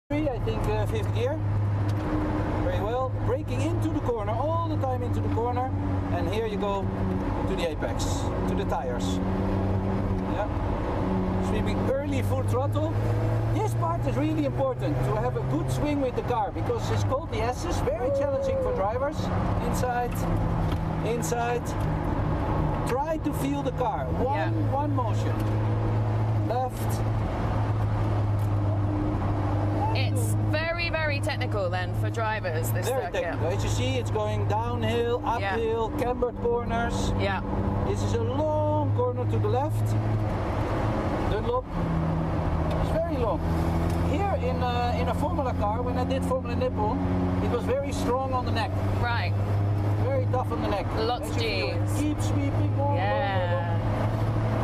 I think fifth gear. Very well. Braking into the corner, all the time into the corner. And here you go to the apex, to the tires. Yeah. Sweeping early full throttle. This part is really important to have a good swing with the car because it's called the S's, very challenging for drivers. Inside, inside. Try to feel the car. One motion. Left. It's very, very technical then for drivers, this very circuit. Technical. As you see, it's going downhill, uphill, cambered corners. Yeah. This is a long corner to the left. Dunlop. It's very long. Here in a Formula car, when I did Formula Nippon, it was very strong on the neck. Right. Very tough on the neck. Lots of G's. Keep sweeping more.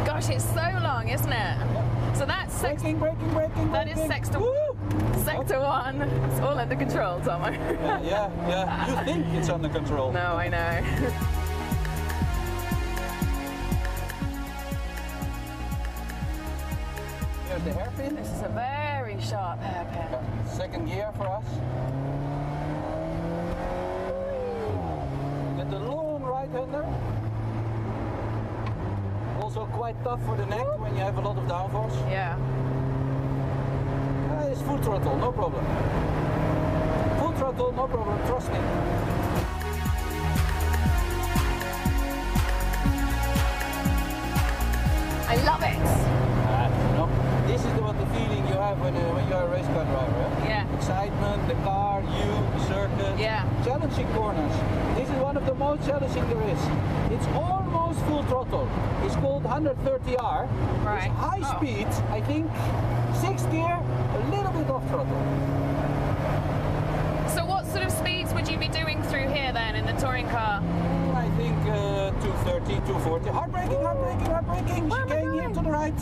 Gosh, it's so long, isn't it? Yeah. So that's braking. That is sector 1. It's all under control, Tomo. yeah. You think it's under control. No, I know. Here's the hairpin. This is a very sharp hairpin. Yeah. Second gear for us. Get the long right-hander. Also quite tough for the neck when you have a lot of downforce. Yeah. It's full throttle, no problem. Full throttle, no problem, trust me. I love it. This is what the feeling you have when you're a race car driver. Yeah. Excitement, the car, the circuit. Yeah. Challenging corners. This is one of the most challenging there is. It's almost full throttle. It's called 130R. Right. It's high speed. I think sixth gear, a little bit off throttle. So what sort of speeds would you be doing through here then in the touring car? I think 230, 240. Hard braking. Chicane here to the right.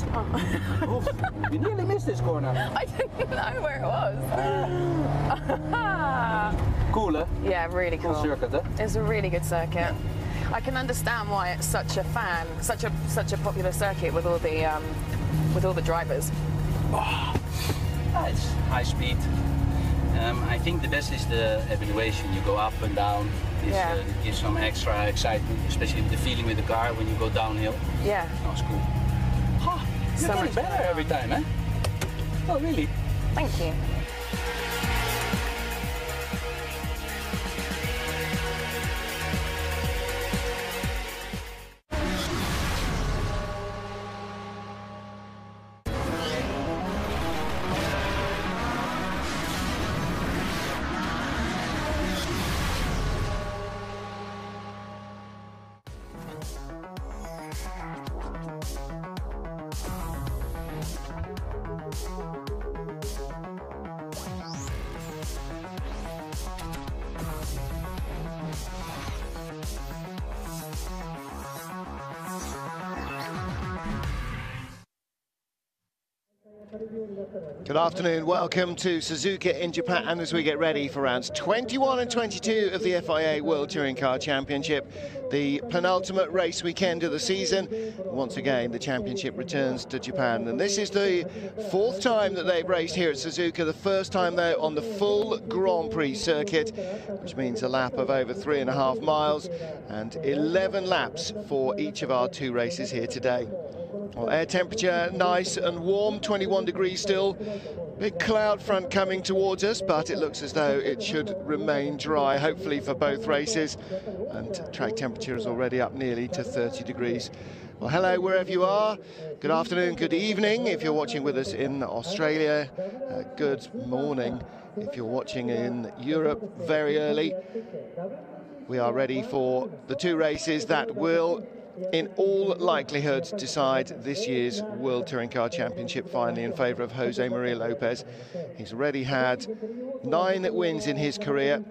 Oh. You nearly missed this corner. I didn't know where it was. Cool, eh? Yeah, really cool. Cool circuit, eh? It's a really good circuit. I can understand why it's such a popular circuit with all the drivers. It's high speed. I think the best is the evaluation. You go up and down. It gives some extra excitement, especially with the feeling with the car when you go downhill. Yeah. That's cool. You're So getting much better every time, eh? Oh, really? Thank you. Good afternoon, welcome to Suzuka in Japan, and as we get ready for rounds 21 and 22 of the FIA World Touring Car Championship, the penultimate race weekend of the season. Once again, the championship returns to Japan, and this is the fourth time that they've raced here at Suzuka, the first time though on the full Grand Prix circuit, which means a lap of over 3.5 miles and 11 laps for each of our two races here today. Well, air temperature nice and warm, 21 degrees still. Big cloud front coming towards us, but it looks as though it should remain dry, hopefully for both races. And track temperature is already up nearly to 30 degrees. Well, hello wherever you are. Good afternoon, good evening if you're watching with us in Australia. Good morning if you're watching in Europe very early. We are ready for the two races that will, in all likelihood, decide this year's World Touring Car Championship finally in favour of Jose Maria Lopez. He's already had 9 wins in his career.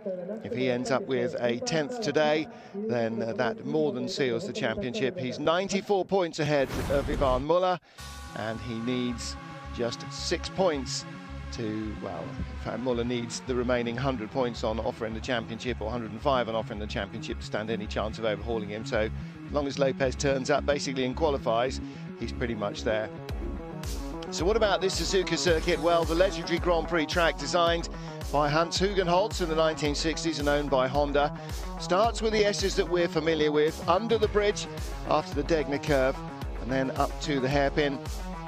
If he ends up with a 10th today, then that more than seals the championship. He's 94 points ahead of Ivan Muller, and he needs just 6 points to, well, in fact, Muller needs the remaining 100 points on offer in the championship, or 105 on offer in the championship, to stand any chance of overhauling him. So as long as Lopez turns up basically and qualifies, he's pretty much there. So what about this Suzuka circuit? Well, the legendary Grand Prix track designed by Hans-Hugen Holtz in the 1960s and owned by Honda starts with the S's that we're familiar with, under the bridge after the Degner curve and then up to the hairpin.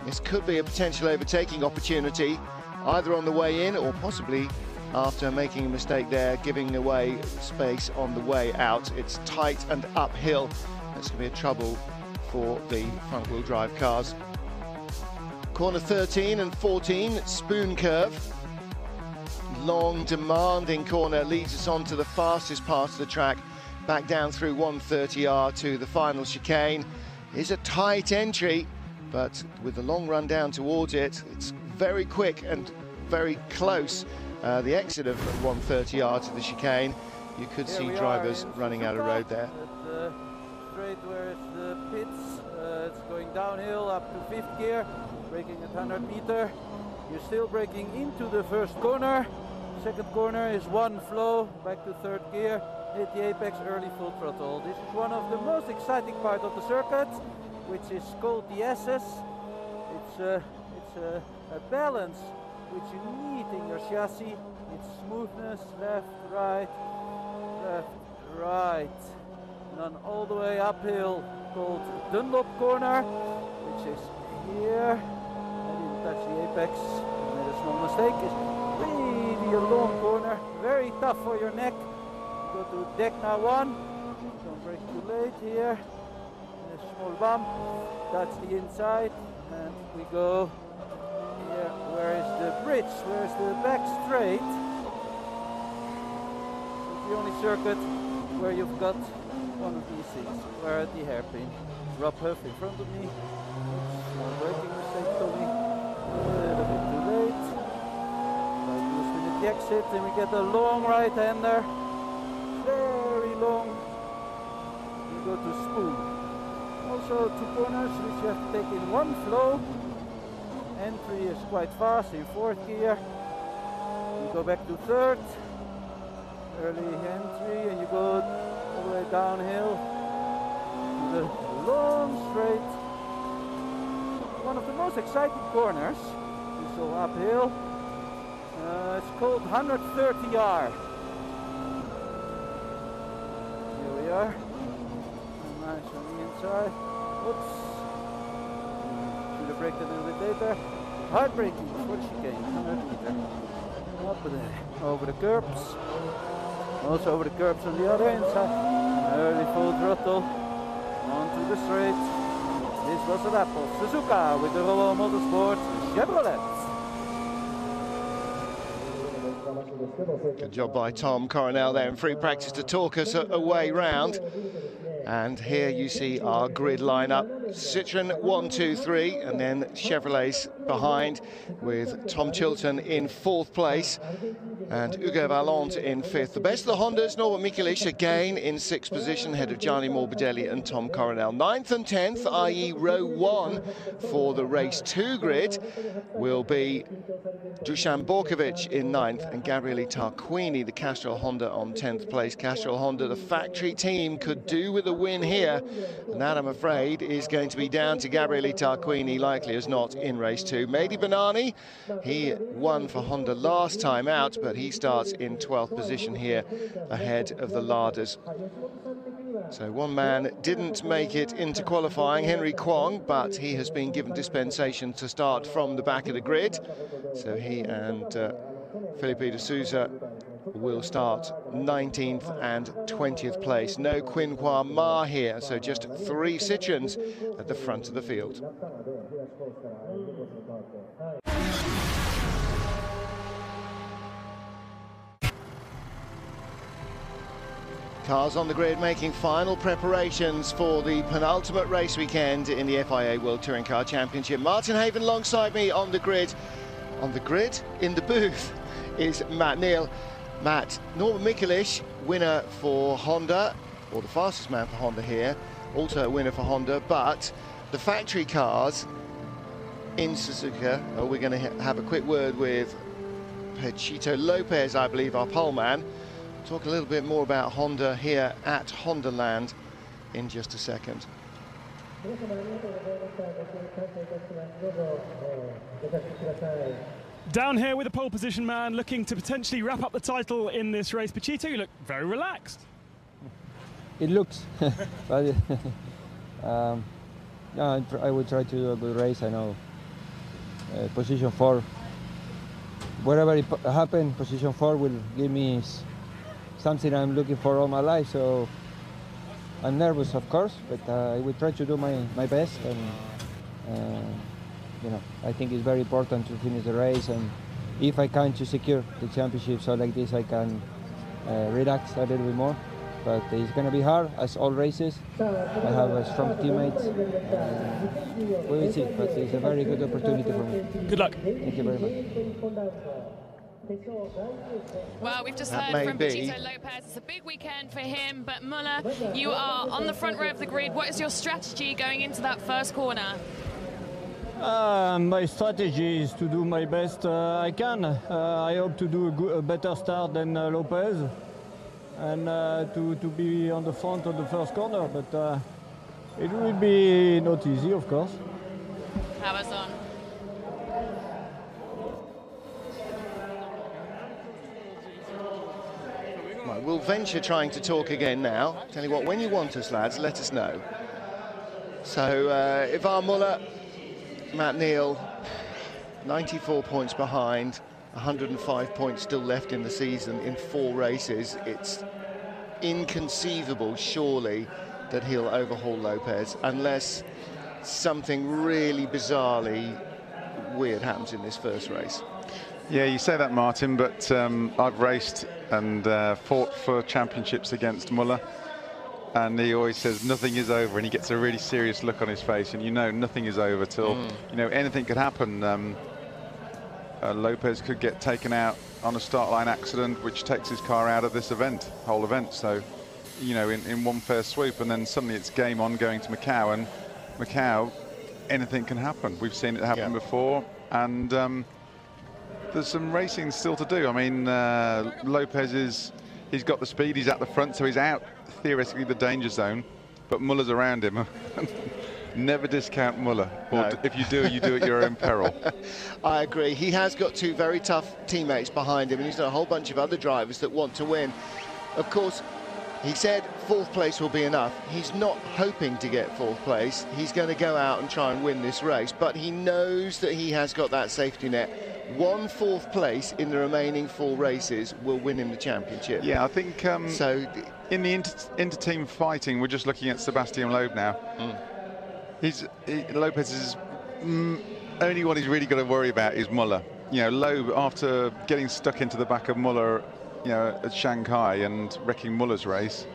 This could be a potential overtaking opportunity either on the way in or possibly after making a mistake there, giving away space on the way out. It's tight and uphill. That's going to be a trouble for the front-wheel drive cars. Corner 13 and 14, spoon curve. Long, demanding corner leads us on to the fastest part of the track, back down through 130R to the final chicane. It's a tight entry, but with the long run down towards it, it's very quick and very close. The exit of 130R to the chicane, you could see drivers running out of road there. Straight where it's the pits, it's going downhill up to 5th gear, braking at 100 meter. You're still braking into the first corner. Second corner is one flow, back to 3rd gear, hit the apex, early full throttle. This is one of the most exciting parts of the circuit, which is called the S's. It's a balance which you need in your chassis. It's smoothness, left, right, and then all the way uphill, called Dunlop corner, which is here. I didn't touch the apex, I made a small mistake. It's really a long corner, very tough for your neck. Go to Degner 1, don't brake too late here. A small bump, that's the inside, and we go here. Where is the bridge? Where is the back straight? It's the only circuit where you've got one of these things, where the hairpin. Rob Huff in front of me. Small braking mistake for me. A little bit too late. Right to spin at the exit, and we get a long right-hander. Very long. We go to spoon. Also 2 corners which you have to take in one flow. Entry is quite fast in 4th gear. You go back to 3rd. Early entry, and you go all the way downhill to the long straight. One of the most exciting corners. It's all uphill. It's called 130R. Here we are. Nice on the inside. Oops. Should have braked a little bit later. Hard braking before the chicane. 100 meter. Up there. Over the curbs. Also over the curbs on the other inside. Early full throttle. Onto the straight. This was a lap of Suzuka with the Robo Motorsport Chevrolet. Good job by Tom Coronel there in free practice to talk us a way round. And here you see our grid lineup. Citroën 1, 2, 3, and then Chevrolets behind, with Tom Chilton in 4th place and Ugo Valente in 5th. The best of the Hondas, Norbert Mikulich again in 6th position, ahead of Gianni Morbidelli and Tom Coronel. 9th and 10th, i.e. row 1 for the race 2 grid, will be Dusan Borkovic in 9th and Gabriele Tarquini, the Castrol Honda, on 10th place. Castrol Honda, the factory team, could do with a win here, and that, I'm afraid, is going to be down to Gabriele Tarquini, likely as not, in race 2. Mehdi Banani, he won for Honda last time out, but he starts in 12th position here, ahead of the Larders. So one man didn't make it into qualifying, Henry Kwong, but he has been given dispensation to start from the back of the grid. So he and Felipe de Souza will start 19th and 20th place. No Quinhua Ma here, so just 3 Citroëns at the front of the field. Cars on the grid making final preparations for the penultimate race weekend in the FIA World Touring Car Championship. Martin Haven alongside me on the grid. On the grid, in the booth, is Matt Neal. Matt, Norbert Mikulich, winner for Honda, or the fastest man for Honda here, also a winner for Honda, but the factory cars in Suzuka, we're going to have a quick word with Pechito Lopez, I believe, our pole man. Talk a little bit more about Honda here at Honda Land in just a second. Down here with a pole position man looking to potentially wrap up the title in this race. Pachito, you look very relaxed. It looks, but no, I will try to do a good race. I know position 4, whatever it happens, position 4 will give me something I'm looking for all my life. So I'm nervous, of course, but I will try to do my best. And you know, I think it's very important to finish the race. And if I can to secure the championship, so like this, I can relax a little bit more. But it's going to be hard, as all races. I have strong teammates. We will see, but it's a very good opportunity for me. Good luck. Thank you very much. Well, we've just heard from Pachito Lopez. It's a big weekend for him, but Muller, you are on the front row of the grid. What is your strategy going into that first corner? My strategy is to do my best I can. I hope to do a better start than Lopez, and to be on the front of the first corner, but it will be not easy, of course. Amazon. Right, we'll venture trying to talk again now. Tell you what, when you want us, lads, let us know. So, Ivan Muller, Matt Neal, 94 points behind, 105 points still left in the season in 4 races. It's inconceivable, surely, that he'll overhaul Lopez unless something really bizarrely weird happens in this first race. Yeah, you say that, Martin, but I've raced and fought for championships against Muller, and he always says nothing is over, and he gets a really serious look on his face, and you know nothing is over till you know anything could happen. Lopez could get taken out on a start line accident, which takes his car out of this whole event. So, you know, in one fair swoop, and then suddenly it's game on going to Macau, and Macau, anything can happen. We've seen it happen before, and there's some racing still to do. I mean, Lopez he's got the speed, he's at the front, so he's out theoretically the danger zone, but Muller's around him. Never discount Muller, or if you do, you do at your own peril. I agree. He has got 2 very tough teammates behind him, and he's got a whole bunch of other drivers that want to win. Of course, he said 4th place will be enough. He's not hoping to get 4th place. He's going to go out and try and win this race, but he knows that he has got that safety net. 1 4th place in the remaining 4 races will win him the championship. Yeah, I think so. In the inter-team fighting, we're just looking at Sebastian Loeb now. Lopez is only what he's really got to worry about is Muller. You know, Loeb, after getting stuck into the back of Muller, you know, at Shanghai and wrecking Muller's race,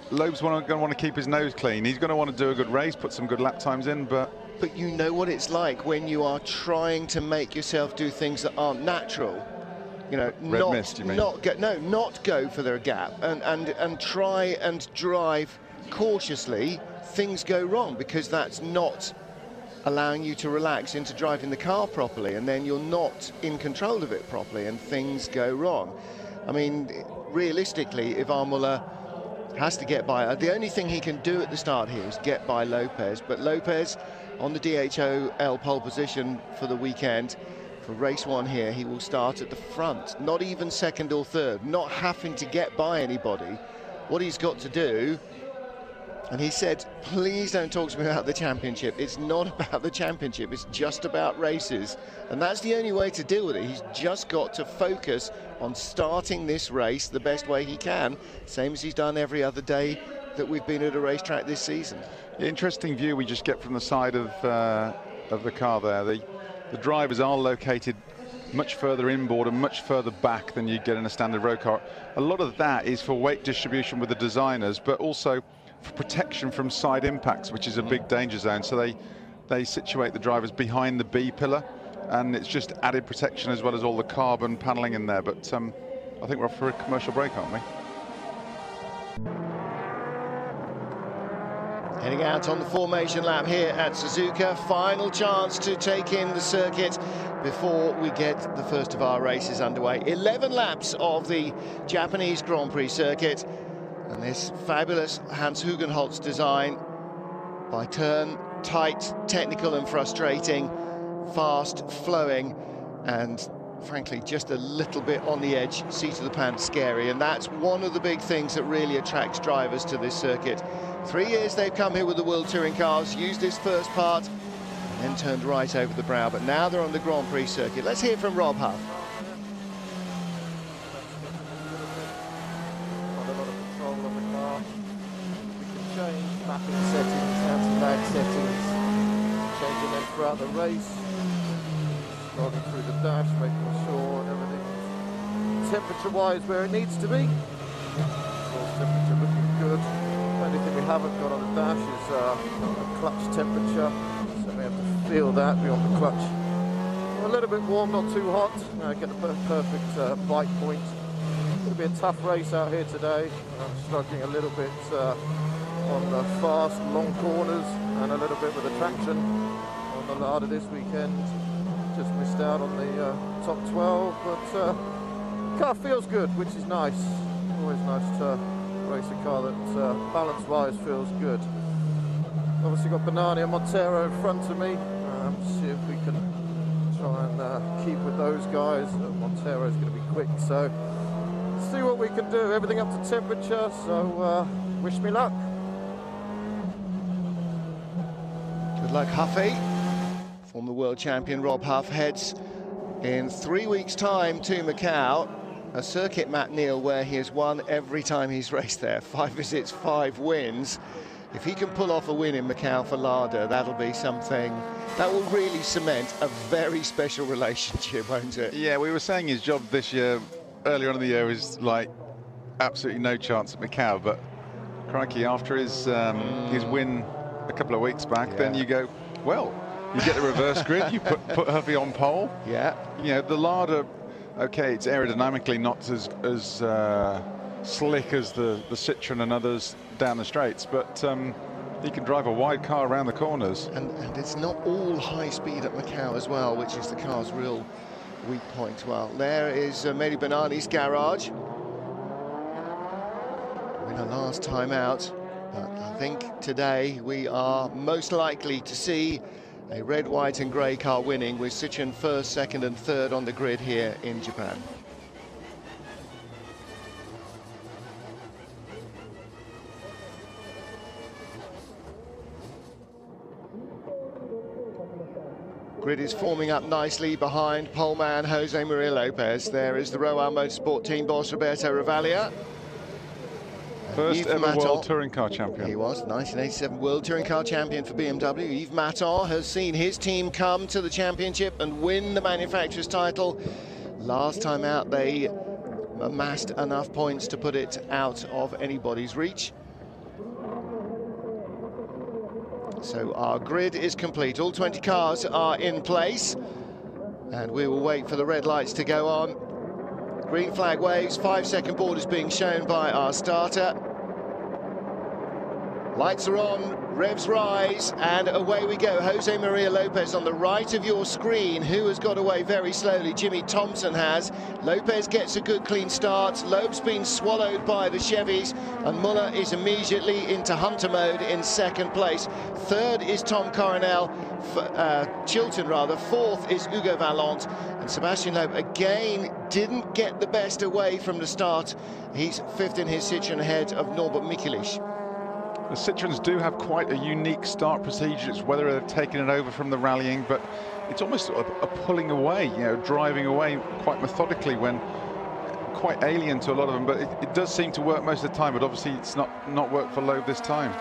Loeb's going to want to keep his nose clean. He's going to want to do a good race, put some good lap times in, but you know what it's like when you are trying to make yourself do things that aren't natural. You know, not go for their gap and try and drive cautiously. Things go wrong because that's not allowing you to relax into driving the car properly, and then you're not in control of it properly, and things go wrong. I mean, realistically, Ivan Muller has to get by. The only thing he can do at the start here is get by Lopez, but Lopez on the DHOL pole position for the weekend. For race 1 here, he will start at the front, not even 2nd or 3rd, not having to get by anybody. What he's got to do, and he said, please don't talk to me about the championship. It's not about the championship, it's just about races. And that's the only way to deal with it. He's just got to focus on starting this race the best way he can, same as he's done every other day that we've been at a racetrack this season. Interesting view we just get from the side of the car there. The drivers are located much further inboard and much further back than you get in a standard road car. A lot of that is for weight distribution with the designers, but also for protection from side impacts, which is a big danger zone. So they situate the drivers behind the B pillar, and it's just added protection as well as all the carbon paneling in there. But I think we're off for a commercial break, aren't we? Heading out on the formation lap here at Suzuka. Final chance to take in the circuit before we get the first of our races underway. 11 laps of the Japanese Grand Prix circuit. And this fabulous Hans Hugenholtz design by turn, tight, technical and frustrating, fast, flowing, and frankly just a little bit on the edge, seat of the pants scary. And that's one of the big things that really attracts drivers to this circuit. 3 years they've come here with the World Touring cars, used this first part, and then turned right over the brow, but now they're on the Grand Prix circuit. Let's hear from Rob Huff. Mapping settings, anti-lag settings, changing them throughout the race, scrolling through the dash, making sure everything's temperature-wise where it needs to be. Source temperature looking good. The only thing we haven't got on the dash is the clutch temperature, so we have to feel that beyond the clutch. A little bit warm, not too hot. Get the perfect bite point. It's going to be a tough race out here today. I'm struggling a little bit on the fast, long corners, and a little bit with the traction on the Lada this weekend. Just missed out on the top 12, but car feels good, which is nice. Always nice to race a car that balance-wise feels good. Obviously got Banani and Montero in front of me. See if we can try and keep with those guys. Montero is going to be quick, so see what we can do. Everything up to temperature, so wish me luck. Good luck, Huffy. Former world champion Rob Huff heads in 3 weeks' time to Macau, a circuit, Matt Neal, where he has won every time he's raced there. 5 visits, 5 wins. If he can pull off a win in Macau for Lada, that'll be something that will really cement a very special relationship, won't it? Yeah, we were saying his job this year, earlier on in the year, is like absolutely no chance at Macau, but crikey, after his win a couple of weeks back, then you go, well, you get the reverse grid, you put Huffy on pole. Yeah. You know, the Lada, okay, it's aerodynamically not as slick as the Citroen and others down the straights, but he can drive a wide car around the corners. And it's not all high speed at Macau as well, which is the car's real weak point. Well, there is Mehdi Banani's garage. Winner last time out. But I think today we are most likely to see a red, white and grey car winning, with Citroen first, second and third on the grid here in Japan. Grid is forming up nicely behind poleman Jose Maria Lopez. There is the Royal Motorsport team boss Roberto Ravaglia. First ever World Touring Car Champion. He was, 1987 World Touring Car Champion for BMW. Yves Maton has seen his team come to the championship and win the manufacturer's title. Last time out, they amassed enough points to put it out of anybody's reach. So our grid is complete. All 20 cars are in place, and we will wait for the red lights to go on. Green flag waves, 5-second board is being shown by our starter. Lights are on, revs rise, and away we go. Jose Maria Lopez on the right of your screen, who has got away very slowly. Jimmy Thompson has. Lopez gets a good clean start. Loeb's been swallowed by the Chevys, and Muller is immediately into hunter mode in second place. Third is Tom Coronel, Chilton rather. Fourth is Hugo Vallant, and Sebastian Loeb again didn't get the best away from the start. He's fifth in his Citroen ahead of Norbert Mikulich. The Citroens do have quite a unique start procedure. It's whether they've taken it over from the rallying, but it's almost sort of a pulling away, you know, driving away quite methodically, when quite alien to a lot of them. But it does seem to work most of the time, but obviously it's not worked for Loeb this time.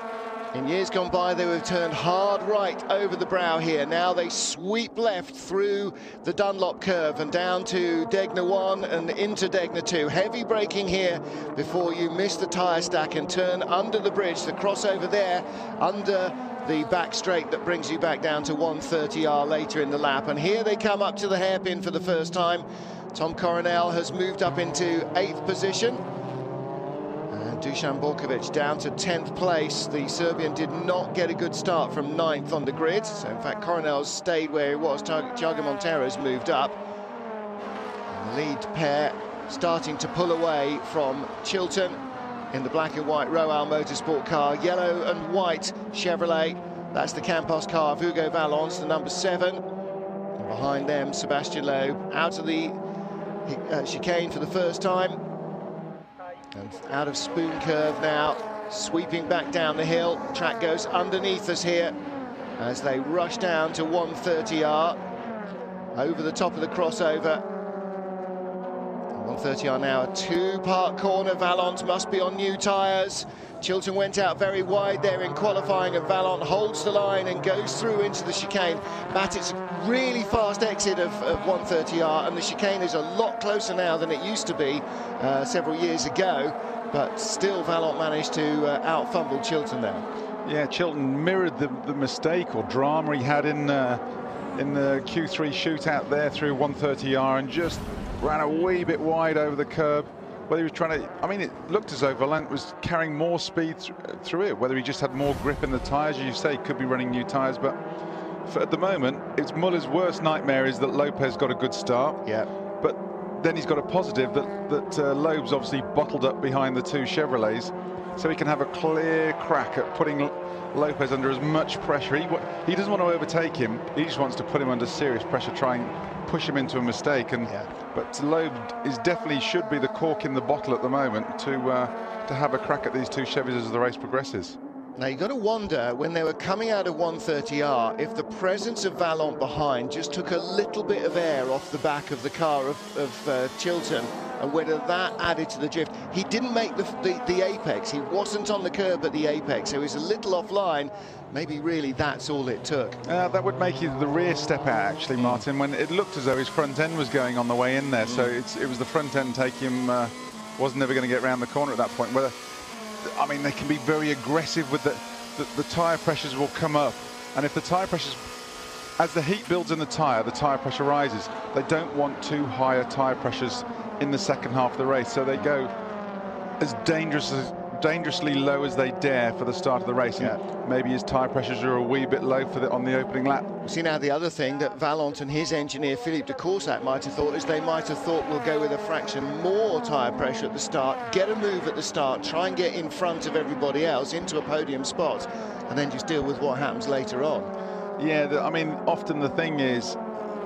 In years gone by, they would have turned hard right over the brow here. Now they sweep left through the Dunlop curve and down to Degner 1 and into Degner 2. Heavy braking here before you miss the tyre stack and turn under the bridge. The crossover there under the back straight that brings you back down to 130R later in the lap. And here they come up to the hairpin for the first time. Tom Coronel has moved up into 8th position. Dusan Borkovic down to 10th place. The Serbian did not get a good start from 9th on the grid. So in fact, Coronel's stayed where he was. Thiago Montero's moved up. And the lead pair starting to pull away from Chilton in the black and white Royal Motorsport car. Yellow and white Chevrolet That's the Campos car of Hugo Valence, the number 7. And behind them, Sebastian Loeb out of the chicane for the first time. And out of Spoon Curve now, sweeping back down the hill. Track goes underneath us here as they rush down to 130R. Over the top of the crossover. 130R now, a two-part corner. Valence must be on new tyres. Chilton went out very wide there in qualifying, and Valence holds the line and goes through into the chicane. Mattett's really fast exit of 130R, and the chicane is a lot closer now than it used to be several years ago, but still Valence managed to out-fumble Chilton there. Yeah, Chilton mirrored the mistake or drama he had in the Q3 shootout there through 130R and just ran a wee bit wide over the curb. Whether he was trying to, I mean, it looked as though Valence was carrying more speed through it, whether he just had more grip in the tyres. As you say, could be running new tyres, but at the moment, it's Muller's worst nightmare is that Lopez got a good start. Yeah. But then he's got a positive that Loeb's obviously bottled up behind the two Chevrolets, so he can have a clear crack at putting Lopez under as much pressure. He doesn't want to overtake him. He just wants to put him under serious pressure, try and push him into a mistake. And but Loeb definitely should be the cork in the bottle at the moment to have a crack at these two Chevys as the race progresses. Now you've got to wonder, when they were coming out of 130R, if the presence of Valence behind just took a little bit of air off the back of the car of Chilton, and whether that added to the drift. He didn't make the apex. He wasn't on the curb at the apex, so he was a little offline. Maybe really that's all it took. That would make the rear step out, actually, Martin, when it looked as though his front end was going on the way in there. So it was the front end taking him, wasn't ever going to get around the corner at that point. I mean, they can be very aggressive with the tyre pressures will come up. And if the tyre pressures, as the heat builds in the tyre pressure rises. They don't want too higher tyre pressures in the second half of the race. So they go as dangerously low as they dare for the start of the race. And maybe his tyre pressures are a wee bit low on the opening lap. See, now the other thing that Valence and his engineer Philippe de Coursac might have thought is they might have thought we'll go with a fraction more tyre pressure at the start, get a move at the start, try and get in front of everybody else into a podium spot, and then just deal with what happens later on. Yeah, I mean, often the thing is,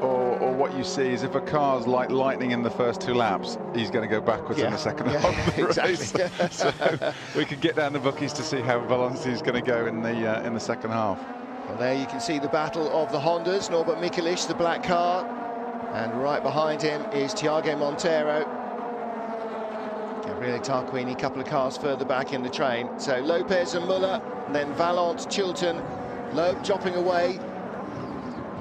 or what you see is if a car's like lightning in the first 2 laps, he's going to go backwards in the second half of the race. So we could get down the bookies to see how Valence is going to go in the second half. Well, there you can see the battle of the Hondas. Norbert Mikelic, the black car, and right behind him is Thiago Monteiro. Gabriele Tarquini, a couple of cars further back in the train. So Lopez and Muller, and then Valence, Chilton, Loeb dropping away.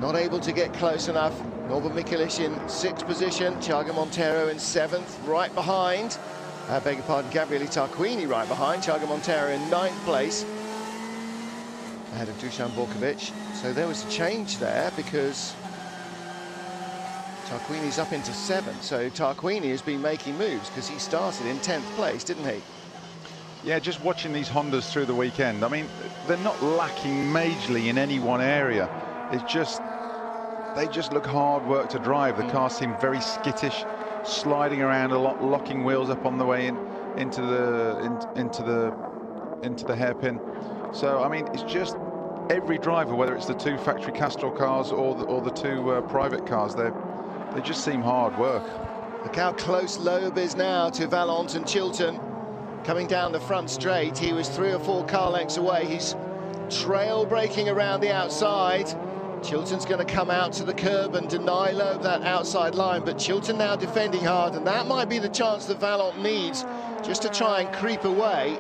Not able to get close enough. Norbert Mikelic in 6th position, Thiago Monteiro in 7th, right behind. Beg your pardon, Gabriele Tarquini right behind, Thiago Monteiro in 9th place, ahead of Dusan Borkovic. So there was a change there because Tarquini's up into 7th. So Tarquini has been making moves because he started in 10th place, didn't he? Yeah, just watching these Hondas through the weekend, I mean, they're not lacking majorly in any one area. It's just, they just look hard work to drive. The cars seem very skittish, sliding around a lot, locking wheels up on the way into the hairpin. So I mean, it's just every driver, whether it's the 2 factory Castrol cars or the 2 private cars, they just seem hard work. Look how close Loeb is now to Valence and Chilton. Coming down the front straight, he was 3 or 4 car lengths away. He's trail braking around the outside. Chilton's going to come out to the curb and deny Loeb that outside line, but Chilton now defending hard, and that might be the chance that Valence needs just to try and creep away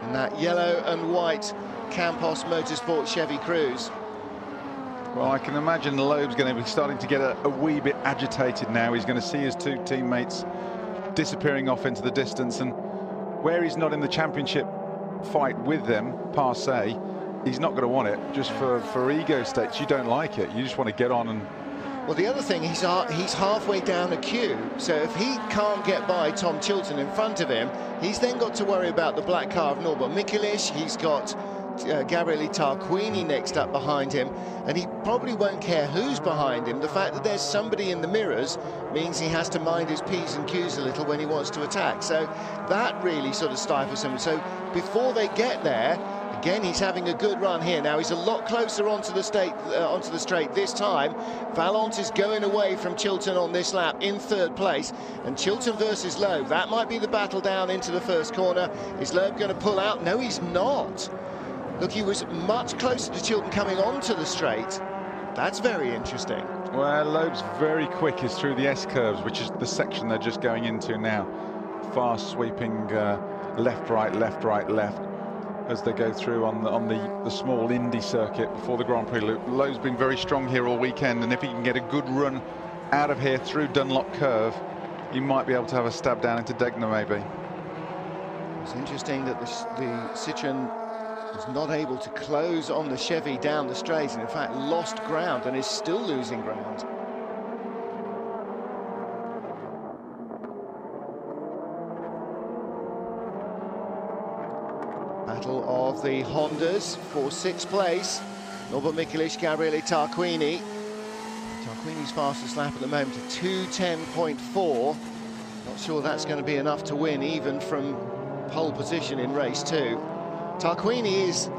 in that yellow and white Campos Motorsport Chevy Cruze. Well, I can imagine Loeb's going to be starting to get a wee bit agitated now. He's going to see his 2 teammates disappearing off into the distance, and where he's not in the championship fight with them, per se, he's not going to want it just for ego stakes. You don't like it. You just want to get on and... Well, the other thing, he's halfway down a queue, so if he can't get by Tom Chilton in front of him, he's then got to worry about the black car of Norbert Mikelic. He's got Gabriele Tarquini next up behind him, and he probably won't care who's behind him. The fact that there's somebody in the mirrors means he has to mind his P's and Q's a little when he wants to attack. So that really sort of stifles him. So before they get there, Again, he's having a good run here. Now he's a lot closer onto the straight this time. Valente is going away from Chilton on this lap in 3rd place. And Chilton versus Loeb, that might be the battle down into the first corner. Is Loeb going to pull out? No, he's not. Look, he was much closer to Chilton coming onto the straight. That's very interesting. Well, Loeb's very quick is through the S-curves, which is the section they're just going into now. Fast sweeping left, right, left, as they go through on the small Indy circuit before the Grand Prix loop. Loeb's been very strong here all weekend, and if he can get a good run out of here through Dunlop Curve, he might be able to have a stab down into Degner, maybe. It's interesting that the Citroën was not able to close on the Chevy down the straight, and in fact lost ground and is still losing ground. Battle of the Hondas for 6th place. Norbert Mikulich, Gabriele Tarquini. Tarquini's fastest lap at the moment at 2:10.4. Not sure that's going to be enough to win even from pole position in race 2. Tarquini is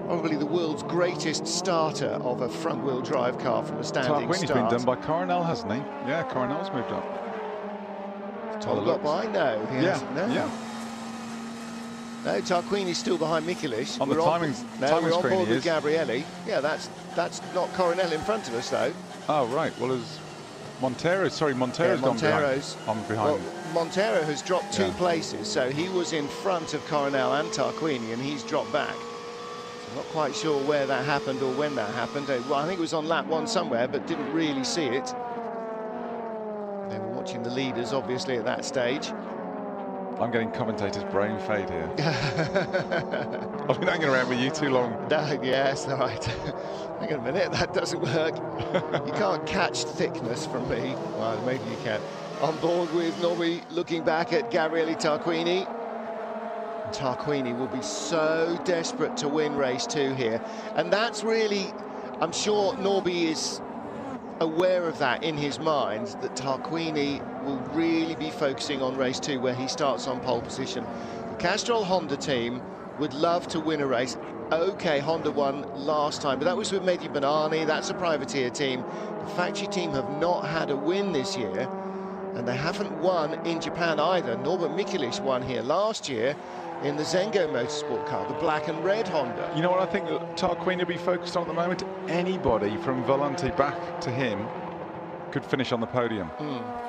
probably the world's greatest starter of a front-wheel drive car from a standing Tarquini's start. been done by Coronel, hasn't he? Yeah, Coronel's moved up. Tom got by? No, he hasn't. No. Yeah. No, Tarquini's still behind Mikulich. On the timing we're on screen board he with is. Gabriele. Yeah, that's not Coronel in front of us, though. Oh, right. Well, as Montero's gone behind. Well, Montero has dropped 2 places, so he was in front of Coronel and Tarquini, and he's dropped back. So I'm not quite sure where that happened or when that happened. Well, I think it was on lap 1 somewhere, but didn't really see it. They were watching the leaders, obviously, at that stage. I'm getting commentator's brain fade here. I've been hanging around with you too long. Yes, all right. Hang on a minute, that doesn't work. You can't catch thickness from me. Well, maybe you can. On board with Norby, looking back at Gabriele Tarquini. Tarquini will be so desperate to win race 2 here. And that's really, I'm sure Norby is aware of that in his mind, that Tarquini will really be focusing on race 2 where he starts on pole position. The Castrol Honda team would love to win a race. Okay, Honda won last time, but that was with Mehdi Banani. That's a privateer team. The factory team have not had a win this year, and they haven't won in Japan either. Norbert Mikulich won here last year in the Zengo Motorsport car, the black and red Honda. You know what I think Tarquini will be focused on at the moment? Anybody from Valente back to him could finish on the podium.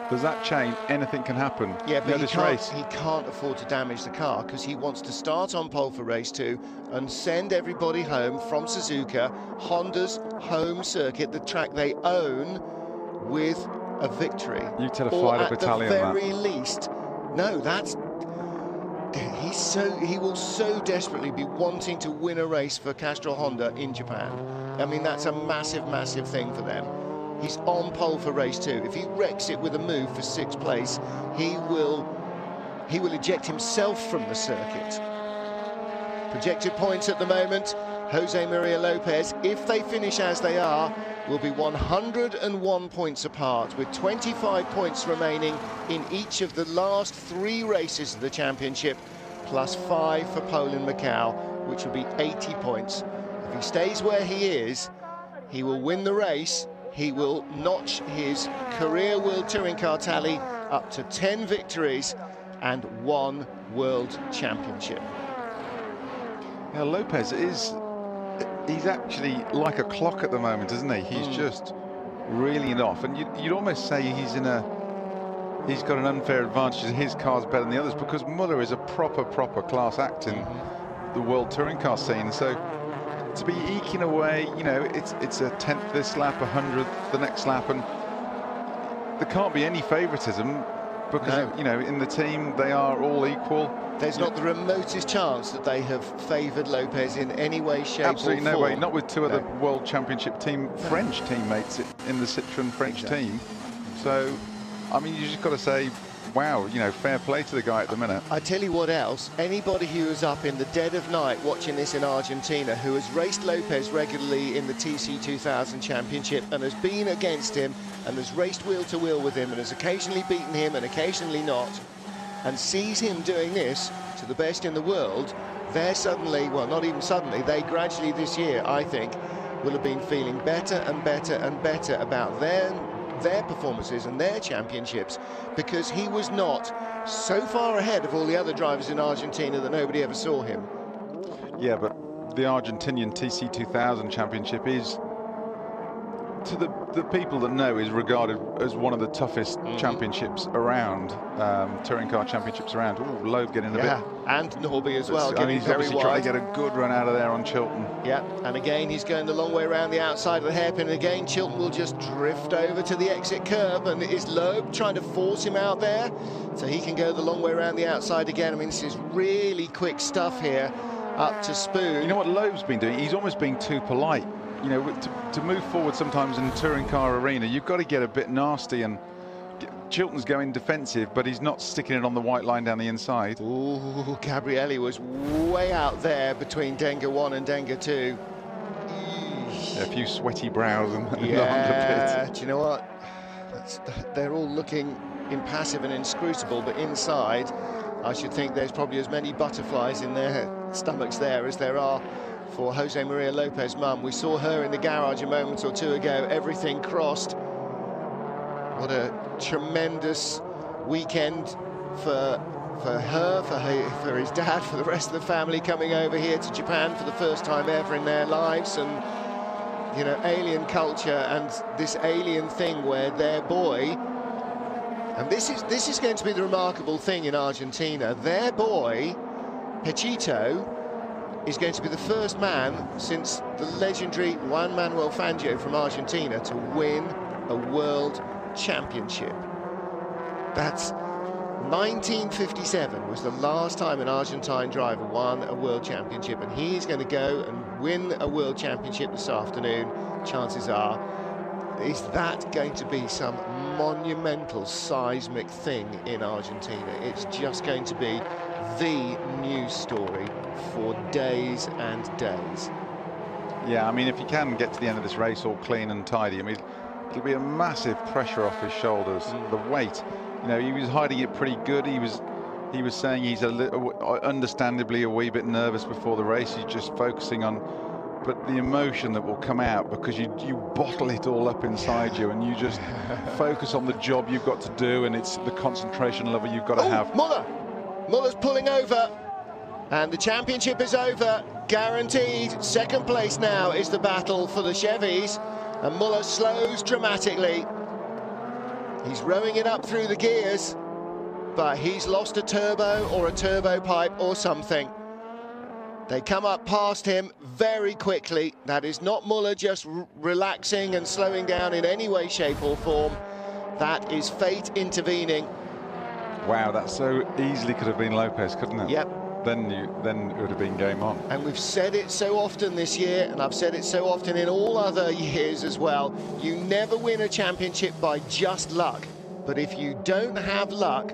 Does that change? Anything can happen. Yeah, but he can't afford to damage the car because he wants to start on pole for race 2 and send everybody home from Suzuka, Honda's home circuit, the track they own, with a victory. You tell a fighter battalion at the very least. No, that's... He will so desperately be wanting to win a race for Castrol Honda in Japan. I mean, that's a massive, massive thing for them. He's on pole for race 2. If he wrecks it with a move for 6th place, he will eject himself from the circuit. Projected points at the moment, Jose Maria Lopez, if they finish as they are, will be 101 points apart, with 25 points remaining in each of the last 3 races of the championship, plus 5 for pole in Macau, which will be 80 points. If he stays where he is, he will win the race. He will notch his career World Touring Car tally up to 10 victories and 1 World Championship. Yeah, Lopez he's actually like a clock at the moment, isn't he? He's just reeling it off, and you'd almost say he's got an unfair advantage. His car's better than the others because Muller is a proper class act in the World Touring Car scene. So to be eking away, you know, it's a 10th this lap, 100th the next lap, and there can't be any favoritism because you know, in the team they are all equal. There's not the remotest chance that they have favoured Lopez in any way, shape, Absolutely or form. No way. Not with 2 other World Championship French teammates in the Citroën French team. So, I mean, you just got to say, wow, you know, fair play to the guy at the minute. I tell you what else, anybody who is up in the dead of night watching this in Argentina, who has raced Lopez regularly in the TC 2000 Championship and has been against him and has raced wheel to wheel with him and has occasionally beaten him and occasionally not, and sees him doing this to the best in the world, they're suddenly, well, not even suddenly, they gradually this year, I think, will have been feeling better and better and better about their performances and their championships, because he was not so far ahead of all the other drivers in Argentina that nobody ever saw him. Yeah, but the Argentinian TC2000 Championship is, to the people that know, is regarded as one of the toughest championships around, touring car championships around. Ooh, Loeb getting a bit. And Norby as well, getting he's very obviously wide. trying to get a good run out of there on Chilton. Yeah, and again he's going the long way around the outside of the hairpin, and again Chilton will just drift over to the exit curb, and it is Loeb trying to force him out there so he can go the long way around the outside again. I mean, this is really quick stuff here up to Spoon. You know what Loeb's been doing? He's almost being too polite. You know, to move forward sometimes in the touring car arena, you've got to get a bit nasty, and Chilton's going defensive, but he's not sticking it on the white line down the inside. Ooh, Gabrielli was way out there between Denga 1 and Denga 2. Yeah, a few sweaty brows and yeah, do you know what? They're all looking impassive and inscrutable, but inside, I should think there's probably as many butterflies in their stomachs there as there are for Jose Maria Lopez's mum. We saw her in the garage a moment or two ago, everything crossed. What a tremendous weekend for her, for his dad, for the rest of the family coming over here to Japan for the first time ever in their lives. And, you know, alien culture and this alien thing where their boy, and this is going to be the remarkable thing in Argentina, their boy, Pechito, is going to be the first man since the legendary Juan Manuel Fangio from Argentina to win a world championship. That's 1957 was the last time an Argentine driver won a world championship, and he's going to go and win a world championship this afternoon. Chances are, is that going to be some monumental seismic thing in Argentina? It's just going to be the news story for days and days. Yeah, I mean, if he can get to the end of this race all clean and tidy, I mean, it'll be a massive pressure off his shoulders. The weight, you know, he was hiding it pretty good. He was saying he's understandably a wee bit nervous before the race. He's just focusing on, but the emotion that will come out because you bottle it all up inside you, and you just focus on the job you've got to do, and it's the concentration level you've got to have. Muller's pulling over, and the championship is over, guaranteed. Second place now is the battle for the Chevys, and Muller slows dramatically. He's rowing it up through the gears, but he's lost a turbo or a turbo pipe or something. They come up past him very quickly. That is not Muller just relaxing and slowing down in any way, shape or form. That is fate intervening. Wow, that so easily could have been Lopez, couldn't it? Yep. Then it would have been game on. And we've said it so often this year, and I've said it so often in all other years as well. You never win a championship by just luck. But if you don't have luck,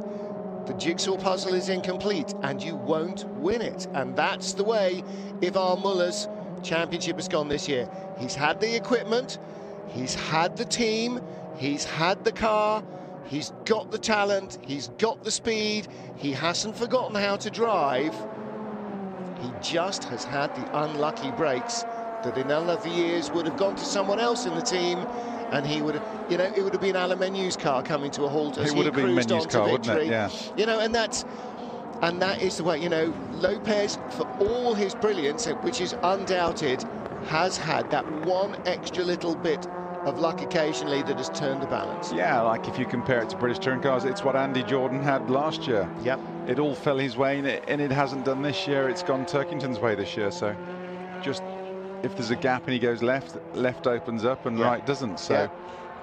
the jigsaw puzzle is incomplete and you won't win it. And that's the way Ivar Muller's championship has gone this year. He's had the equipment, he's had the team, he's had the car, he's got the talent, he's got the speed, he hasn't forgotten how to drive. He just has had the unlucky breaks that in other years would have gone to someone else in the team, and he would have, you know, it would have been Alan Menu's car coming to a halt as he cruised on to victory. Yeah. You know, and that is the way, you know, Lopez, for all his brilliance, which is undoubted, has had that one extra little bit of luck occasionally that has turned the balance. Yeah, like if you compare it to British touring cars, it's what Andy Jordan had last year. Yep. It all fell his way, and it hasn't done this year. It's gone Turkington's way this year. So just if there's a gap and he goes left opens up and right doesn't. So,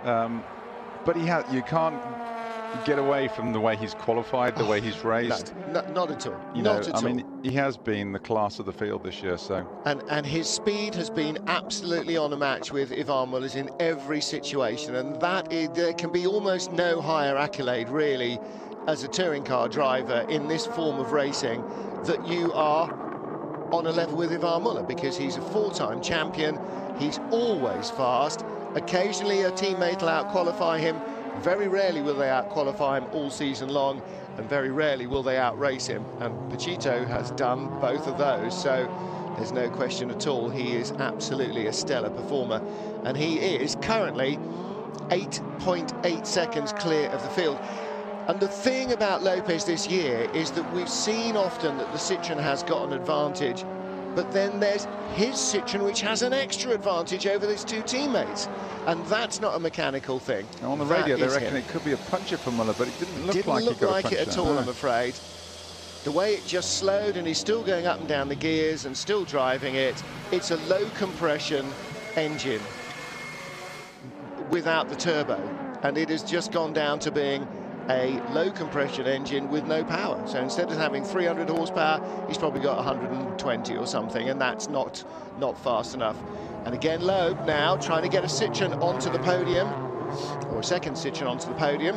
but you can't get away from the way he's qualified, the way he's raced. No, not at all. Not at all. I mean, he has been the class of the field this year. So, and his speed has been absolutely on a match with Ivar Muller's in every situation, and there can be almost no higher accolade really as a touring car driver in this form of racing that you are on a level with Ivar Muller, because he's a four-time champion. He's always fast. Occasionally a teammate will out-qualify him, Very rarely will they out-qualify him all season long, and very rarely will they outrace him. And Paquito has done both of those, so there's no question at all. He is absolutely a stellar performer, and he is currently 8.8 seconds clear of the field. And the thing about Lopez this year is that we've seen often that the Citroën has got an advantage, but then there's his Citroën which has an extra advantage over his two teammates, and that's not a mechanical thing. Now on the radio they reckon it could be a puncher for Muller, but it didn't look like it at all, no. I'm afraid. The way it just slowed, and he's still going up and down the gears and still driving it. It's a low compression engine without the turbo, and it has just gone down to being a low compression engine with no power. So instead of having 300 horsepower, he's probably got 120 or something, and that's not fast enough. And again, Loeb now trying to get a Citroën onto the podium, or a second Citroën onto the podium.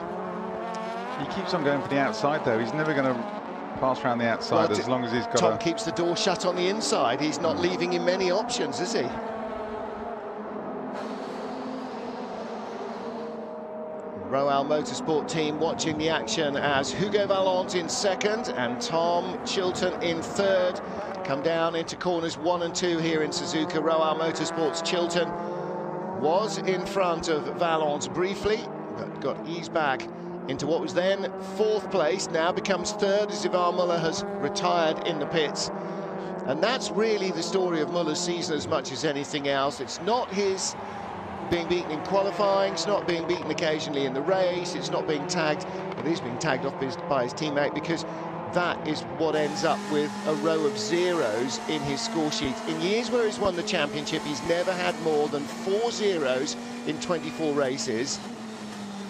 He keeps on going for the outside though. He's never going to pass around the outside, well, as long as he's got Tom keeps the door shut on the inside. He's not leaving him many options, is he? Roal Motorsport team watching the action as Hugo Vallant in second and Tom Chilton in third come down into corners 1 and 2 here in Suzuka. Roal Motorsport's Chilton was in front of Vallant briefly, but got eased back into what was then 4th place, now becomes 3rd as Ivan Muller has retired in the pits. And that's really the story of Muller's season as much as anything else. It's not his being beaten in qualifying, it's not being beaten occasionally in the race, it's not being tagged, but it is being tagged off by his teammate, because that is what ends up with a row of zeros in his score sheet. In years where he's won the championship, he's never had more than 4 zeros in 24 races,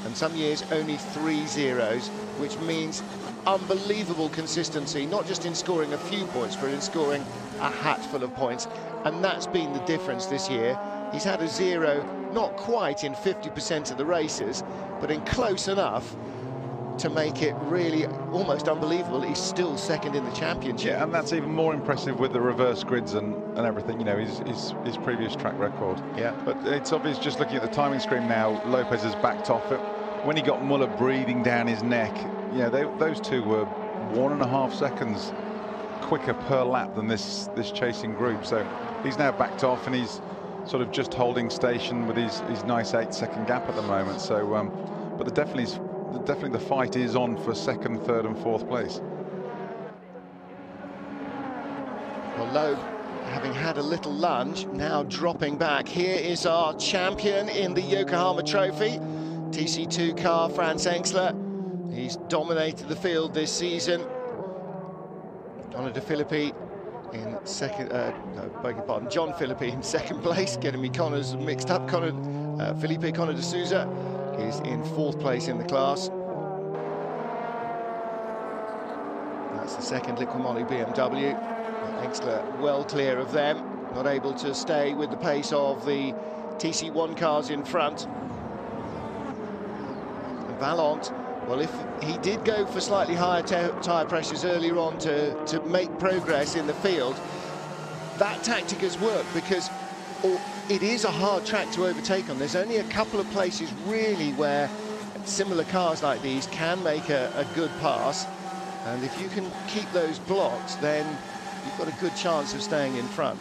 and some years only 3 zeros, which means unbelievable consistency, not just in scoring a few points, but in scoring a hatful of points. And that's been the difference this year. He's had a 0, not quite in 50% of the races, but in close enough to make it really almost unbelievable. He's still second in the championship. Yeah, and that's even more impressive with the reverse grids and everything, you know, his previous track record. Yeah. But it's obvious, just looking at the timing screen now, Lopez has backed off it. When he got Muller breathing down his neck, you know, those two were 1.5 seconds quicker per lap than this chasing group. So he's now backed off, and he's sort of just holding station with his nice 8-second gap at the moment. So, but definitely the fight is on for 2nd, 3rd, and 4th place. Well, Loeb, having had a little lunge, now dropping back. Here is our champion in the Yokohama Trophy, TC2 car, Franz Engstler. He's dominated the field this season. Donna De Filippi in second, no, beg your pardon, John Philippi in 2nd place, getting me Connors mixed up. Felipe Connor de Souza is in 4th place in the class. That's the 2nd Liqui BMW. Engstler well clear of them, not able to stay with the pace of the TC1 cars in front. And Vallant, well, if he did go for slightly higher tyre pressures earlier on to make progress in the field, that tactic has worked, because it is a hard track to overtake on. There's only a couple of places really where similar cars like these can make a good pass, and if you can keep those blocks, then you've got a good chance of staying in front.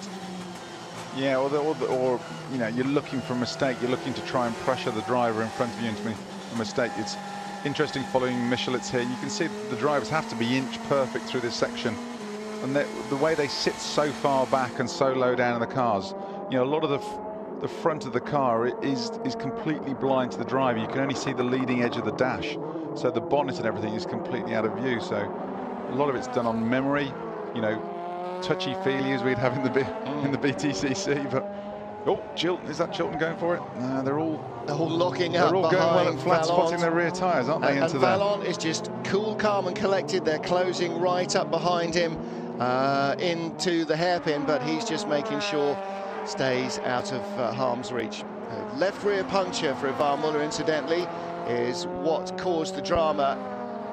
Yeah, or you know, you're looking for a mistake. You're looking to try and pressure the driver in front of you into a mistake. It's interesting following Michelitz here. You can see the drivers have to be inch perfect through this section, and the way they sit so far back and so low down in the cars, you know, a lot of the front of the car is completely blind to the driver. You can only see the leading edge of the dash, so the bonnet and everything is completely out of view. So a lot of it's done on memory, you know, touchy-feely as we'd have in the BTCC. But oh, Chilton, is that Chilton going for it? No, they're all locking up. They're all going well and flat spotting their rear tyres, aren't they? And Vallant is just cool, calm and collected. They're closing right up behind him into the hairpin, but he's just making sure stays out of harm's reach. Left rear puncture for Ivan Muller, incidentally, is what caused the drama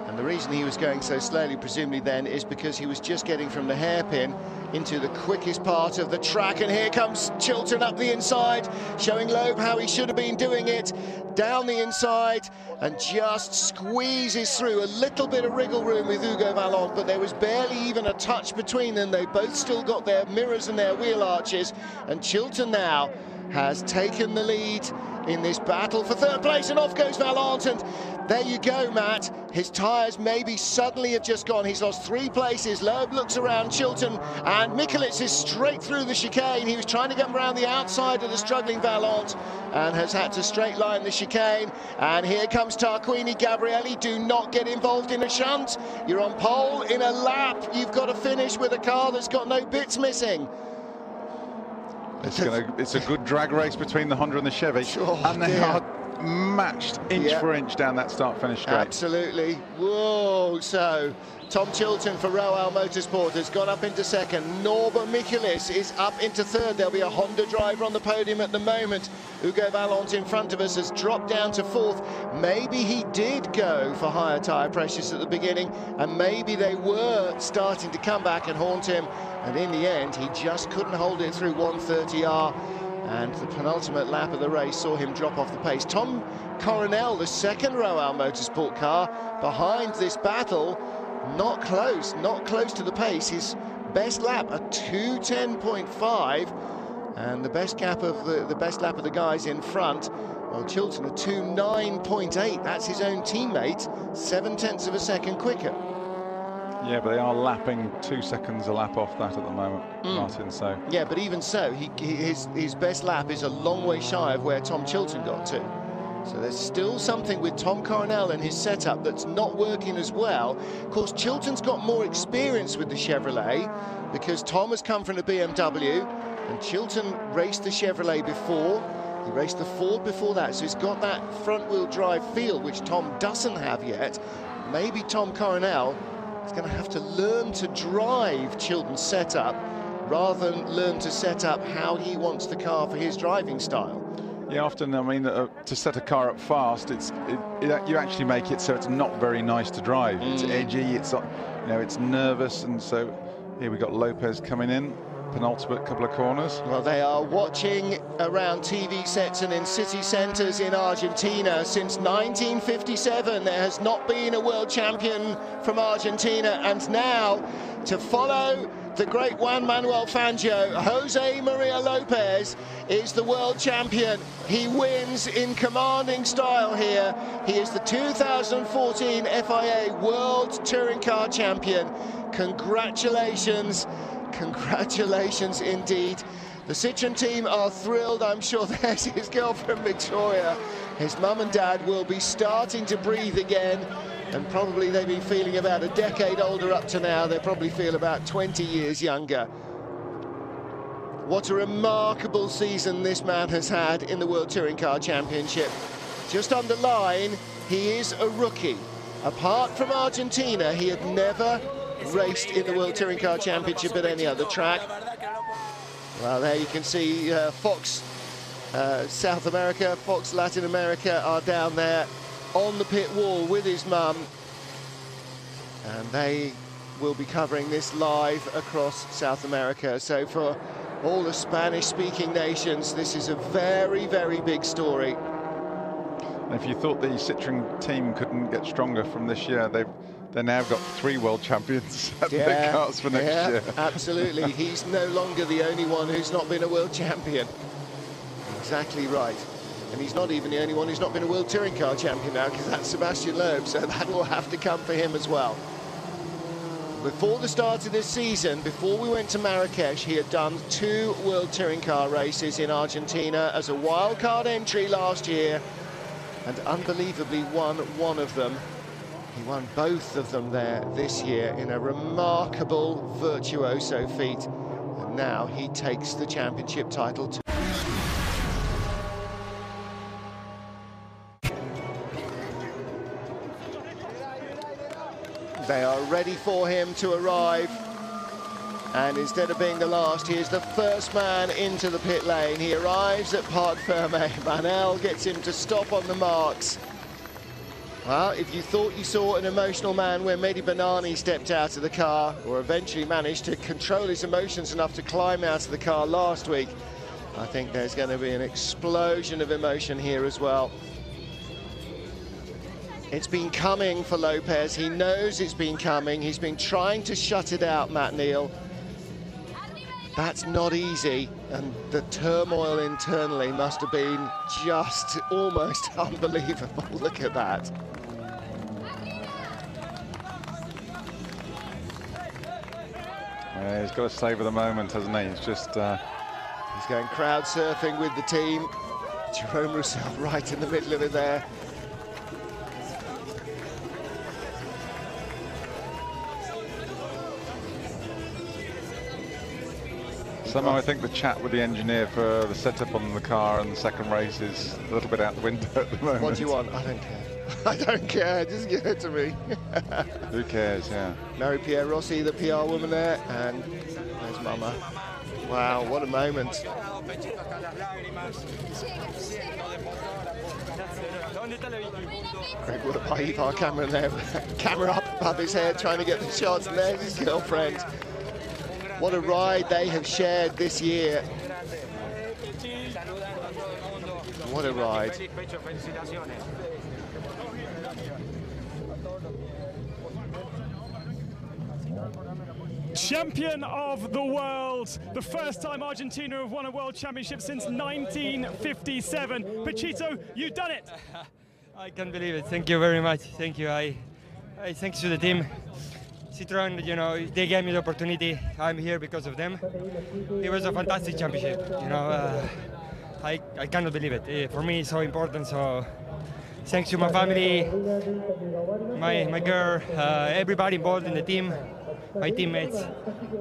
And the reason he was going so slowly, presumably then, is because he was just getting from the hairpin into the quickest part of the track. And here comes Chilton up the inside, showing Loeb how he should have been doing it. Down the inside and just squeezes through. A little bit of wriggle room with Hugo Vallant, but there was barely even a touch between them. They both still got their mirrors and their wheel arches. And Chilton now has taken the lead in this battle for third place, and off goes Vallant. And there you go, Matt. His tyres maybe suddenly have just gone. He's lost 3 places. Loeb looks around Chilton, and Mikulits is straight through the chicane. He was trying to get around the outside of the struggling Vallant and has had to straight line the chicane. And here comes Tarquini. Gabrielli, do not get involved in a shunt. You're on pole in a lap. You've got to finish with a car that's got no bits missing. It's a good drag race between the Honda and the Chevy, and they are matched inch for inch down that start-finish straight. Absolutely. Whoa, so Tom Chilton for Royal Motorsport has gone up into second. Norbert Mikulits is up into third. There'll be a Honda driver on the podium at the moment. Hugo Vallant in front of us has dropped down to fourth. Maybe he did go for higher tyre pressures at the beginning, and maybe they were starting to come back and haunt him. And in the end, he just couldn't hold it through 130R. And the penultimate lap of the race saw him drop off the pace. Tom Coronel, the second Royal Motorsport car, behind this battle, not close to the pace. His best lap, a 2:10.5, and the best lap of the guys in front. Well, Chilton, a 2:09.8. That's his own teammate, 0.7 of a second quicker. Yeah, but they are lapping 2 seconds a lap off that at the moment, Martin. So yeah, but even so, his best lap is a long way shy of where Tom Chilton got to. So there's still something with Tom Coronel and his setup that's not working as well. Of course, Chilton's got more experience with the Chevrolet because Tom has come from the BMW, and Chilton raced the Chevrolet before. He raced the Ford before that, so he's got that front-wheel drive feel, which Tom doesn't have yet. Maybe Tom Coronel is going to have to learn to drive Chilton's setup rather than learn to set up how he wants the car for his driving style. yeah, often, I mean, to set a car up fast, you actually make it so it's not very nice to drive. It's edgy, it's it's nervous, and so here we got Lopez coming in. Penultimate couple of corners. Well, they are watching around TV sets and in city centres in Argentina. Since 1957, there has not been a world champion from Argentina. And now, to follow the great Juan Manuel Fangio, Jose Maria Lopez is the world champion. He wins in commanding style here. He is the 2014 FIA World Touring Car Champion. Congratulations. Congratulations indeed. The Citroën team are thrilled. I'm sure there's his girlfriend Victoria. His mum and dad will be starting to breathe again, and probably they've been feeling about a decade older up to now. They probably feel about 20 years younger. What a remarkable season this man has had in the World Touring Car Championship. Just underline, he is a rookie. Apart from Argentina, he had never raced in the World Touring Car Championship at any other track. Well, there you can see Fox South America, Fox Latin America are down there on the pit wall with his mum, and they will be covering this live across South America. So for all the Spanish-speaking nations, this is a very, very big story. If you thought the Citroën team couldn't get stronger from this year, they've now got 3 world champions at the big cars for next year. Absolutely. He's no longer the only one who's not been a world champion. Exactly right. And he's not even the only one who's not been a World Touring Car Champion now, because that's Sebastian Loeb, so that will have to come for him as well. Before the start of this season, before we went to Marrakesh, he had done 2 World Touring Car races in Argentina as a wildcard entry last year, and unbelievably won one of them. He won both of them there this year in a remarkable virtuoso feat, and now he takes the championship title too. They are ready for him to arrive, and instead of being the last, he is the first man into the pit lane. He arrives at Parc Fermé. Manel gets him to stop on the marks. Well, if you thought you saw an emotional man when Mehdi Banani stepped out of the car, or eventually managed to control his emotions enough to climb out of the car last week, I think there's going to be an explosion of emotion here as well. It's been coming for Lopez. He knows it's been coming. He's been trying to shut it out, Matt Neal. That's not easy, and the turmoil internally must have been just almost unbelievable. Look at that. He's got to savour the moment, hasn't he? It's just... He's going crowd surfing with the team. Jerome Roussel right in the middle of it there. Somehow I think the chat with the engineer for the setup on the car and the second race is a little bit out the window at the moment. What do you want? I don't care. I don't care, just give it to me. Who cares, yeah. Marie-Pierre Rossi, the PR woman there, and there's Mama. Wow, what a moment. Great work by Ivar Cameron there. Camera up above his head, trying to get the shots, and there's his girlfriend. What a ride they have shared this year. What a ride. Champion of the world, the first time Argentina have won a world championship since 1957. Pechito, you've done it. I can't believe it. Thank you very much. Thank you. I thanks to the team. Citroën, you know, they gave me the opportunity. I'm here because of them. It was a fantastic championship. You know, I cannot believe it. For me, it's so important. So, thanks to my family, my girl, everybody involved in the team, my teammates.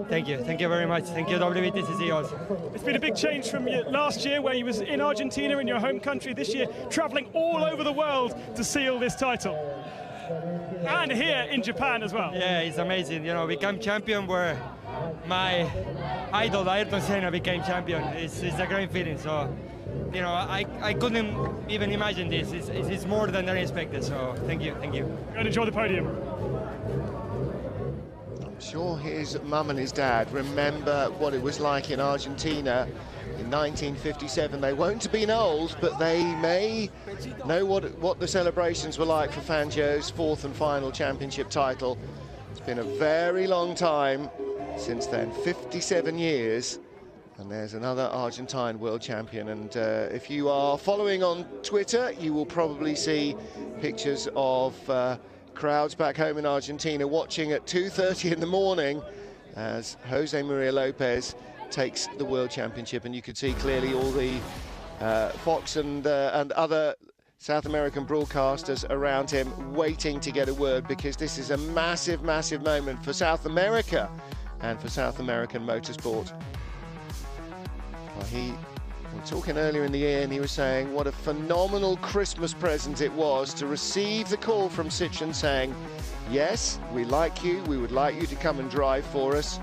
Thank you very much. Thank you, WTCC also. It's been a big change from last year, where you was in Argentina, in your home country. This year, traveling all over the world to seal this title. And here in Japan as well. Yeah, it's amazing. You know, become champion where my idol Ayrton Senna became champion. It's a great feeling. So, you know, I couldn't even imagine this. It's more than I expected. So, thank you. And enjoy the podium. I'm sure his mum and his dad remember what it was like in Argentina in 1957. They won't have been old, but they may know what the celebrations were like for Fangio's fourth and final championship title. It's been a very long time since then, 57 years, and there's another Argentine world champion. And if you are following on Twitter, you will probably see pictures of crowds back home in Argentina watching at 2:30 in the morning as Jose Maria Lopez takes the world championship, and you could see clearly all the Fox and other South American broadcasters around him waiting to get a word, because this is a massive moment for South America and for South American motorsport. Well, we were talking earlier in the year, and he was saying what a phenomenal Christmas present it was to receive the call from Citroën saying, yes, we like you, we would like you to come and drive for us.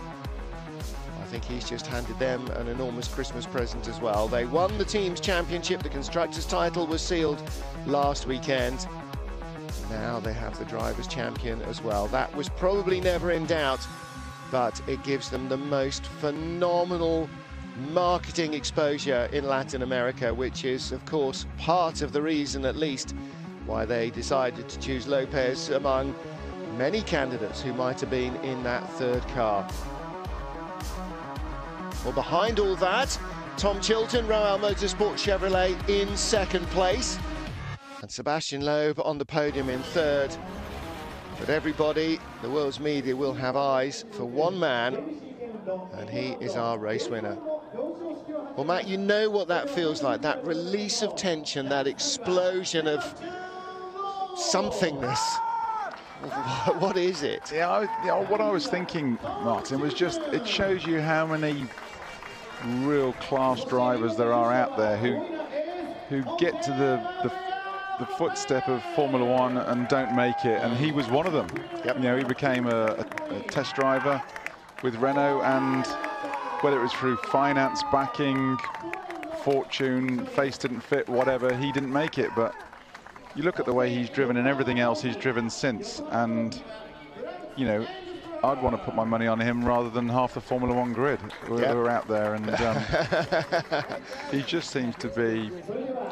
I think he's just handed them an enormous Christmas present as well. They won the team's championship. The constructors' title was sealed last weekend. Now they have the drivers' champion as well. That was probably never in doubt, but it gives them the most phenomenal marketing exposure in Latin America, which is, of course, part of the reason, at least, why they decided to choose Lopez among many candidates who might have been in that third car. Well, behind all that, Tom Chilton, Royal Motorsport Chevrolet in second place, and Sebastian Loeb on the podium in third. But everybody, the world's media, will have eyes for one man, and he is our race winner. Well, Matt, you know what that feels like, that release of tension, that explosion of somethingness. What is it? Yeah, what I was thinking, Martin, was just, it shows you how many real class drivers there are out there who get to the footstep of Formula One and don't make it, and he was one of them. Yep. You know, he became a test driver with Renault, and whether it was through finance backing, fortune, face didn't fit, whatever, he didn't make it, but you look at the way he's driven and everything else he's driven since, and, you know, I'd want to put my money on him rather than half the Formula One grid who are out there, and he just seems to be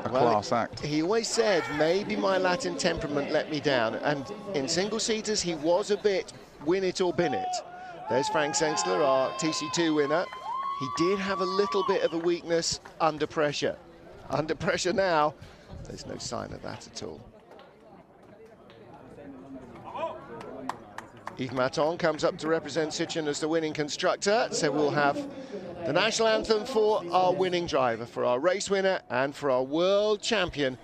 a class act. He always said, maybe my Latin temperament let me down, and in single-seaters he was a bit win it or bin it. There's Frank Sensler, our TC2 winner. He did have a little bit of a weakness under pressure. Under pressure now, there's no sign of that at all. Yves Maton comes up to represent Sichuan as the winning constructor, so we'll have the national anthem for our winning driver, for our race winner and for our world champion